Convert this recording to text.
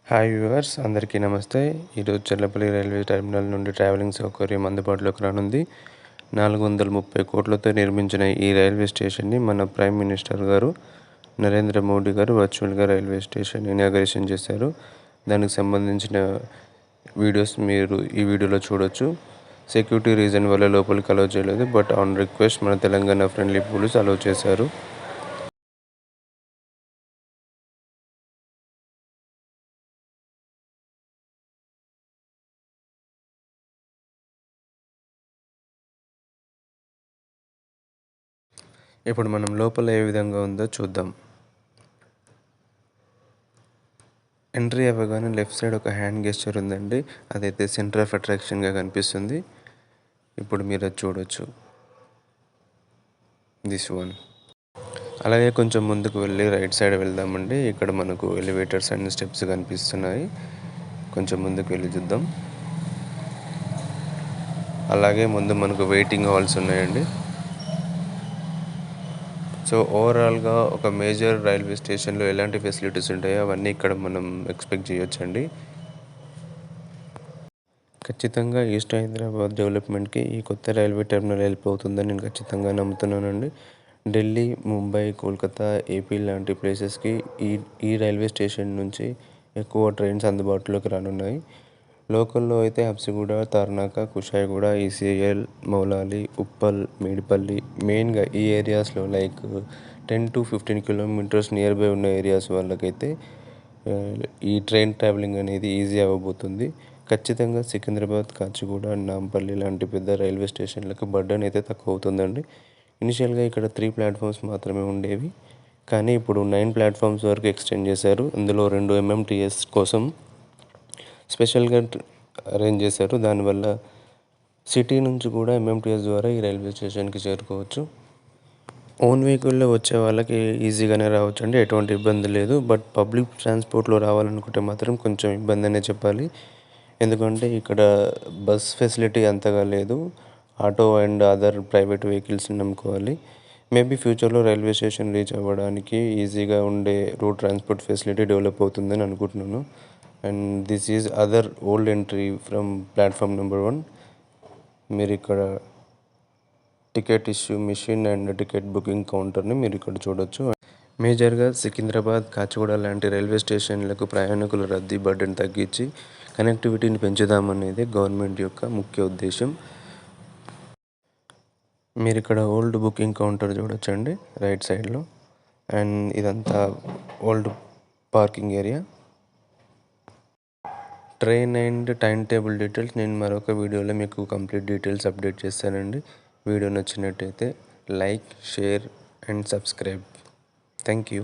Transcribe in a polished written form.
Hi viewers, అందరికీ నమస్తే. ఈరోజు చెర్లపల్లి రైల్వే టెర్మినల్ నుండి ట్రావెలింగ్ సౌకర్యం అందుబాటులోకి రానుంది. 430 కోట్లతో నిర్మించిన ఈ రైల్వే స్టేషన్ని మన ప్రైమ్ మినిస్టర్ గారు నరేంద్ర మోడీ గారు వర్చువల్గా రైల్వే స్టేషన్ ఇనాగరేషన్ చేశారు. దానికి సంబంధించిన వీడియోస్ మీరు ఈ వీడియోలో చూడొచ్చు. సెక్యూరిటీ రీజన్ వల్ల లోపలికి అలౌ చేయలేదు, బట్ ఆన్ రిక్వెస్ట్ మన తెలంగాణ ఫ్రెండ్లీ పోలీస్ అలౌ చేశారు. ఇప్పుడు మనం లోపల ఏ విధంగా ఉందో చూద్దాం. ఎంట్రీ అవ్వగానే లెఫ్ట్ సైడ్ ఒక హ్యాండ్ గెస్చర్ ఉందండి, అదైతే సెంటర్ ఆఫ్ అట్రాక్షన్గా కనిపిస్తుంది. ఇప్పుడు మీరు అది చూడొచ్చు, దిస్ వన్. అలాగే కొంచెం ముందుకు వెళ్ళి రైట్ సైడ్ వెళ్దామండి. ఇక్కడ మనకు ఎలివేటర్స్ అండ్ స్టెప్స్ కనిపిస్తున్నాయి. కొంచెం ముందుకు వెళ్ళి చూద్దాం. అలాగే ముందు మనకు వెయిటింగ్ హాల్స్ ఉన్నాయండి. సో ఓవరాల్గా ఒక మేజర్ రైల్వే స్టేషన్లో ఎలాంటి ఫెసిలిటీస్ ఉంటాయో అవన్నీ ఇక్కడ మనం ఎక్స్పెక్ట్ చేయొచ్చండి. ఖచ్చితంగా ఈస్ట్ హైదరాబాద్ డెవలప్మెంట్కి ఈ కొత్త రైల్వే టెర్మినల్ హెల్ప్ అవుతుందని నేను ఖచ్చితంగా నమ్ముతున్నానండి. ఢిల్లీ, ముంబై, కోల్కతా, ఏపీ లాంటి ప్లేసెస్కి ఈ రైల్వే స్టేషన్ నుంచి ఎక్కువ ట్రైన్స్ అందుబాటులోకి రానున్నాయి. లోకల్లో అయితే హబ్సిగూడ, తార్నాక, కుషాయిగూడ, ఈసీఎల్, మౌలాలి, ఉప్పల్, మేడిపల్లి, మెయిన్గా ఈ ఏరియాస్లో like 10 to 15 kilometres near by ఉన్న ఏరియాస్ వాళ్ళకైతే ఈ ట్రైన్ ట్రావెలింగ్ అనేది ఈజీ అవ్వబోతుంది. ఖచ్చితంగా సికింద్రాబాద్, కాచిగూడ, నాంపల్లి లాంటి పెద్ద రైల్వే స్టేషన్లకు బర్డన్ అయితే తక్కువ అవుతుందండి. ఇనిషియల్గా ఇక్కడ 3 ప్లాట్ఫామ్స్ మాత్రమే ఉండేవి, కానీ ఇప్పుడు 9 ప్లాట్ఫామ్స్ వరకు ఎక్స్టెండ్ చేశారు. అందులో 2 MMTS కోసం స్పెషల్గా అరేంజ్ చేశారు. దానివల్ల సిటీ నుంచి కూడా MMTS ద్వారా ఈ రైల్వే స్టేషన్కి చేరుకోవచ్చు. ఓన్ వెహికల్లో వచ్చే వాళ్ళకి ఈజీగానే రావచ్చు అండి, ఎటువంటి ఇబ్బంది లేదు. బట్ పబ్లిక్ ట్రాన్స్పోర్ట్లో రావాలనుకుంటే మాత్రం కొంచెం ఇబ్బంది అనే చెప్పాలి. ఎందుకంటే ఇక్కడ బస్ ఫెసిలిటీ అంతగా లేదు. ఆటో అండ్ అదర్ ప్రైవేట్ వెహికల్స్ని నమ్ముకోవాలి. మేబీ ఫ్యూచర్లో రైల్వే స్టేషన్ రీచ్ అవ్వడానికి ఈజీగా ఉండే రోడ్ ట్రాన్స్పోర్ట్ ఫెసిలిటీ డెవలప్ అవుతుందని అనుకుంటున్నాను. And this is other old entry from platform number 1. మీరు ఇక్కడ ticket issue machine and ticket booking కౌంటర్ని మీరు ఇక్కడ చూడొచ్చు. మేజర్గా సికింద్రాబాద్, కాచిగూడ లాంటి రైల్వే స్టేషన్లకు ప్రయాణికుల రద్దీ బర్డెన్ తగ్గించి కనెక్టివిటీని పెంచుదామనేది గవర్నమెంట్ యొక్క ముఖ్య ఉద్దేశం. మీరు ఇక్కడ ఓల్డ్ బుకింగ్ కౌంటర్ చూడొచ్చండి రైట్ సైడ్లో. అండ్ ఇదంతా old parking area. Train and time table details నేను మరొక వీడియోలో మీకు కంప్లీట్ డీటెయిల్స్ అప్డేట్ చేస్తానండి. వీడియో నచ్చినట్టయితే like, share and subscribe. Thank you.